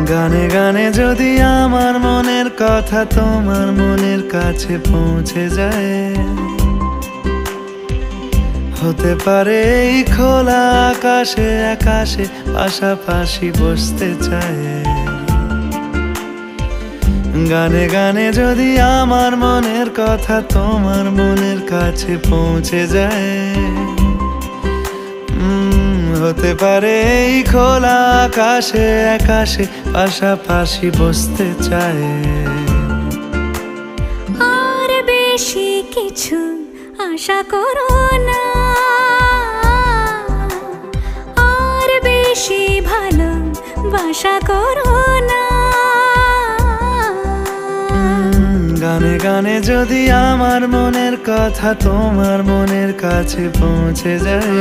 গানে গানে যদি আমার মনের কথা তোমার মনের কাছে পৌঁছে যায়, হতে পারে এই খোলা আকাশে আকাশে পাশাপাশি বসতে চায়। গানে গানে যদি আমার মনের কথা তোমার মনের কাছে পৌঁছে যায়, হতে পারে এই খোলা আকাশে আকাশে পাশাপাশি বসতে চায়। আর বেশি কিছু আশা করো না, আর বেশি ভালোবাসা করো না। গানে গানে যদি আমার মনের কথা তোমার মনের কাছে পৌঁছে যায়,